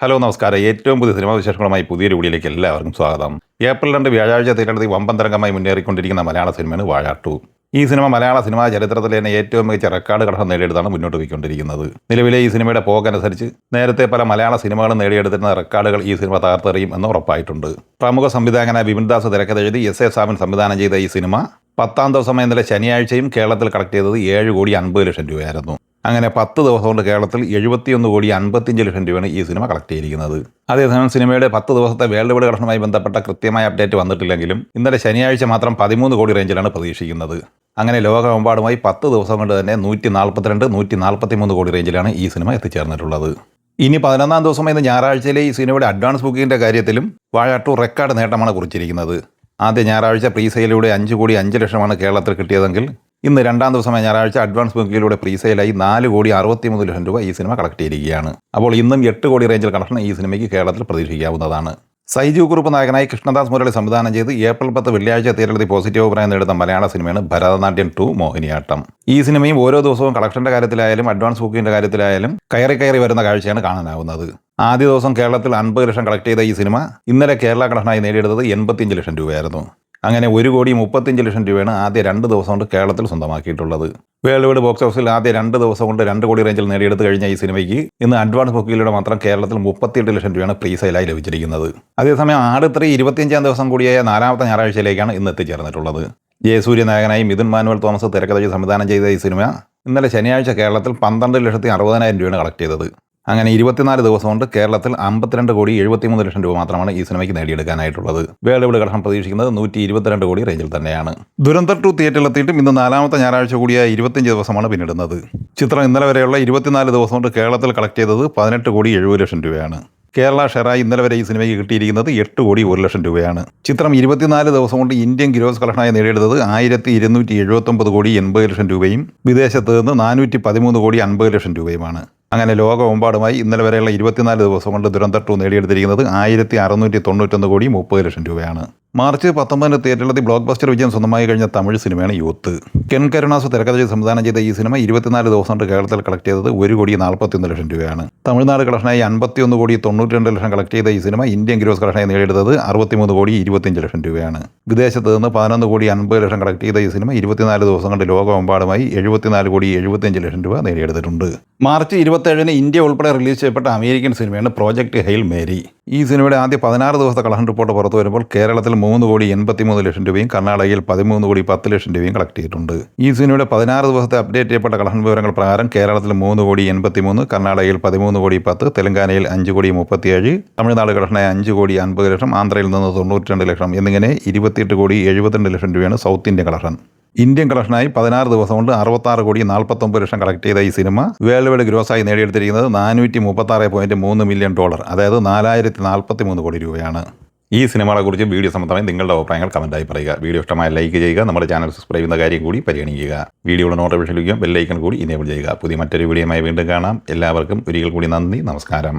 Hello നമസ്കാരം. ഏറ്റവും പുതിയ സിനിമാ വിശേഷങ്ങളുമായി പുതിയൊരു വീഡിയോയിലേക്ക് എല്ലാവർക്കും സ്വാഗതം. ഏപ്രിൽ 2 വ്യാഴാഴ്ച തിയേറ്ററിൽ വമ്പൻ തരംഗമായി മുന്നേറിക്കൊണ്ടിരിക്കുന്ന മലയാള സിനിമയാണ് വാഴ 2. ഈ സിനിമ മലയാള സിനിമാ ചരിത്രത്തിലെ തന്നെ ഏറ്റവും മികച്ച റെക്കോർഡ് ഘടകം നേടിയെടുത്താണ് മുന്നോട്ട് പോയിക്കൊണ്ടിരിക്കുന്നത്. നിലവിലെ ഈ സിനിമയുടെ പോക്കനുസരിച്ച് നേരത്തെ പല മലയാള സിനിമകളും നേടിയെടുത്തിരുന്ന റെക്കോർഡുകൾ ഈ സിനിമ തകർത്തെറിയും എന്ന് ഉറപ്പായിട്ടുണ്ട്. പ്രമുഖ സംവിധായകനായ ബിപിൻദാസ് തിരക്കഥെഴുതി എസ്.എ. സാബൻ സംവിധാനം ചെയ്ത ഈ സിനിമ 10ാം ദിവസമായ ഇന്നലെ ശനിയാഴ്ചയും കേരളത്തിൽ കളക്ട് ചെയ്തത് 7,50,00,000 രൂപയായിരുന്നു. അങ്ങനെ 10 ദിവസം കൊണ്ട് കേരളത്തിൽ 71,55,00,000 രൂപയാണ് ഈ സിനിമ കളക്ട് ചെയ്തിരിക്കുന്നത്. അതേസമയം സിനിമയുടെ 10 ദിവസത്തെ വേൾഡ് വൈഡ് കളക്ഷനുമായി ബന്ധപ്പെട്ട കൃത്യമായ അപ്ഡേറ്റ് വന്നിട്ടില്ലെങ്കിലും ഇന്നലെ ശനിയാഴ്ച മാത്രം 13 കോടി റേഞ്ചിലാണ് പ്രതീക്ഷിക്കുന്നത്. അങ്ങനെ ലോകമെമ്പാടുമായി 10 ദിവസം കൊണ്ട് തന്നെ 143 കോടി റേഞ്ചിലാണ് ഈ സിനിമ എത്തിച്ചേർന്നിട്ടുള്ളത്. ഇനി 11ാം ദിവസമായ ഞായറാഴ്ചയിലെ ഈ സിനിമയുടെ അഡ്വാൻസ് ബുക്കിങ്ങിൻ്റെ കാര്യത്തിലും വാഴ 2 റെക്കോർഡ് നേട്ടമാണ് കുറിച്ചിരിക്കുന്നത്. ആദ്യ ഞായറാഴ്ച പ്രീസെയിലൂടെ 5,05,00,000 കേരളത്തിൽ കിട്ടിയതെങ്കിൽ ഇന്ന് 2ാം ദിവസമായ ഞായറാഴ്ച അഡ്വാൻസ് ബുക്കിങ്ങിലൂടെ പ്രീസെയിലായി 4,63,00,000 രൂപ ഈ സിനിമ കളക്ട് ചെയ്തിരിക്കുകയാണ്. അപ്പോൾ ഇന്നും 8 കോടി റേഞ്ചിൽ കളക്ഷൻ ഈ സിനിമയ്ക്ക് കേരളത്തിൽ പ്രതീക്ഷിക്കാവുന്നതാണ്. സൈജു കുറുപ്പ് നായകനായി കൃഷ്ണദാസ് മുരളി സംവിധാനം ചെയ്ത് ഏപ്രിൽ 10 വെള്ളിയാഴ്ച തിയേറ്ററിൽ പോസിറ്റീവ് അഭിപ്രായം നേടുന്ന മലയാള സിനിമയാണ് ഭരതനാട്യം 2 മോഹിനിയാട്ടം. ഈ സിനിമയും ഓരോ ദിവസവും കളക്ഷന്റെ കാര്യത്തിലായാലും അഡ്വാൻസ് ബുക്കിങ്ങിന്റെ കാര്യത്തിലായാലും കയറി വരുന്ന കാഴ്ചയാണ് കാണാനാവുന്നത്. ആദ്യ ദിവസം കേരളത്തിൽ 50 ലക്ഷം കളക്ട് ചെയ്ത ഈ സിനിമ ഇന്നലെ കേരള കളക്ഷനായി നേടിയെടുത്തത് 85 ലക്ഷം രൂപയായിരുന്നു. അങ്ങനെ 1,35,00,000 രൂപയാണ് ആദ്യ 2 ദിവസം കൊണ്ട് കേരളത്തിൽ സ്വന്തമാക്കിയിട്ടുള്ളത്. വേൾഡ് വൈഡ് ബോക്സ് ഓഫീസിൽ ആദ്യ 2 ദിവസം കൊണ്ട് 2 കോടി റേഞ്ചിൽ നേടിയെടുത്ത് കഴിഞ്ഞ ഈ സിനിമയ്ക്ക് ഇന്ന് അഡ്വാൻസ് ബുക്കിങ്ങിലൂടെ മാത്രം കേരളത്തിൽ 38 ലക്ഷം രൂപയാണ് പ്രീസെയിലായി ലഭിച്ചിരിക്കുന്നത്. അതേസമയം ആട് 3 25ാം ദിവസം കൂടിയായ 4ാമത്തെ ഞായറാഴ്ചയിലേക്കാണ് ഇന്ന് എത്തിച്ചേർന്നിട്ടുള്ളത്. ജയസൂര്യ നായകനായി മിഥുൻ മാനുവൽ തോമസ് തിരക്കഥ സംവിധാനം ചെയ്ത ഈ സിനിമ ഇന്നലെ ശനിയാഴ്ച കേരളത്തിൽ 12,60,000 രൂപയാണ് കളക്ട് ചെയ്തത്. അങ്ങനെ 24 ദിവസം കൊണ്ട് കേരളത്തിൽ 52,73,00,000 രൂപ മാത്രമാണ് ഈ സിനിമയ്ക്ക് നേടിയെടുക്കാനായിട്ടുള്ളത്. വേൾഡ് വൈഡ് കളക്ഷൻ പ്രതീക്ഷിക്കുന്നത് 122 കോടി റേഞ്ചിൽ തന്നെയാണ്. ദുരന്തർ 2 തിയേറ്ററിലെത്തിയിട്ടും ഇന്ന് 4ാമത്തെ ഞായറാഴ്ച കൂടിയായ 25 ദിവസമാണ് പിന്നിടുന്നത്. ചിത്രം ഇന്നലെ വരെയുള്ള 24 ദിവസം കൊണ്ട് കേരളത്തിൽ കളക്ട് ചെയ്തത് 18,70,00,000 രൂപയാണ്. കേരള ഷെയറായി ഇന്നലെ വരെ ഈ സിനിമയ്ക്ക് കിട്ടിയിരിക്കുന്നത് 8,01,00,000 രൂപയാണ്. ചിത്രം 24 ദിവസം കൊണ്ട് ഇന്ത്യൻ ഗ്രോസ് കളക്ഷനായി നേടിയെടുത്തത് 1,279,80,00,000 രൂപയും വിദേശത്ത് നിന്ന് 413,50,00,000 രൂപയുമാണ്. അങ്ങനെ ലോകമെമ്പാടുമായി ഇന്നലെ വരെയുള്ള 24 ദിവസം കൊണ്ട് ദുരന്തർ 2 നേടിയെടുത്തിരിക്കുന്നത് 1,691,30,00,000 രൂപയാണ്. മാർച്ച് 19 തിയേറ്ററിലെത്തി ബ്ലോക്ക് ബസ്റ്റർ വിജയം സ്വന്തമായി കഴിഞ്ഞ തമിഴ് സിനിമയാണ് യൂത്ത്. കെൻ കരുണാസ് തിരക്കഥ സംവിധാനം ചെയ്ത ഈ സിനിമ 24 ദിവസം കൊണ്ട് കേരളത്തിൽ കളക്ട് ചെയ്തത് 1,41,00,000 രൂപയാണ്. തമിഴ്നാട് കളക്ഷനായി 51,92,00,000 കളക്ട് ചെയ്ത ഈ സിനിമ ഇന്ത്യൻ ഗ്രോസ് കളക്ഷനായി നേടിയെടുത്തത് 63,25,00,000 രൂപയാണ്. വിദേശത്ത് നിന്ന് 11,50,00,000 കളക്ട് ചെയ്ത ഈ സിനിമ 24 ദിവസം കൊണ്ട് ലോകമെമ്പാടുമായി 74,75,00,000 രൂപ നേടിയെടുത്തിട്ടുണ്ട്. മാർച്ച് 27 ഇന്ത്യ ഉൾപ്പെടെ റിലീസ് ചെയ്യപ്പെട്ട അമേരിക്കൻ സിനിമയാണ് പ്രോജക്റ്റ് ഹെയിൽ മേരി. ഈ സിനിമയുടെ ആദ്യ 16 ദിവസത്തെ കളക്ഷൻ റിപ്പോർട്ട് പുറത്തു വരുമ്പോൾ കേരളത്തിൽ 3,83,00,000 രൂപയും കർണാടകയിൽ 13,10,00,000 രൂപയും കളക്ട് ചെയ്തിട്ടുണ്ട്. ഈ സിനിമയുടെ 16 ദിവസത്തെ അപ്ഡേറ്റ് ചെയ്യപ്പെട്ട കളക്ഷൻ വിവരങ്ങൾ പ്രകാരം കേരളത്തിൽ 3,83,00,000, കർണാടകയിൽ 13,10,00,000, തെലങ്കാനയിൽ 5,37,00,000, തമിഴ്നാട് കളക്ഷനായ 5,50,00,000, ആന്ധ്രയിൽ നിന്ന് 92 ലക്ഷം എന്നിങ്ങനെ 28,72,00,000 രൂപയാണ് സൗത്ത് ഇന്ത്യൻ കളക്ഷൻ. ഇന്ത്യൻ കളക്ഷനായി 16 ദിവസം കൊണ്ട് 66,49,00,000 കളക്ട് ചെയ്ത ഈ സിനിമ വേൾഡ് വൈഡ് ഗ്രോസായി നേടിയെടുത്തിരിക്കുന്നത് $436.3 മില്യൺ, അതായത് 4,043 കോടി രൂപയാണ്. ഈ സിനിമകളെക്കുറിച്ച് വീഡിയോ സംബന്ധമായി നിങ്ങളുടെ അഭിപ്രായങ്ങൾ കമൻറ്റായി പറയുക. വീഡിയോ ഇഷ്ടമായ ലൈക്ക് ചെയ്യുക. നമ്മുടെ ചാനൽ സബ്സ്ക്രൈബ് ചെയ്യുന്ന കാര്യം കൂടി പരിഗണിക്കുക. വീഡിയോയുടെ നോട്ടിഫിക്കേഷൻ ലഭിക്കുക, ബെല്ലൈക്കൺ കൂടി ഇനേബിൾ ചെയ്യുക. പുതിയ മറ്റൊരു വീഡിയോയുമായി വീണ്ടും കാണാം. എല്ലാവർക്കും ഒരിക്കൽ കൂടി നന്ദി, നമസ്കാരം.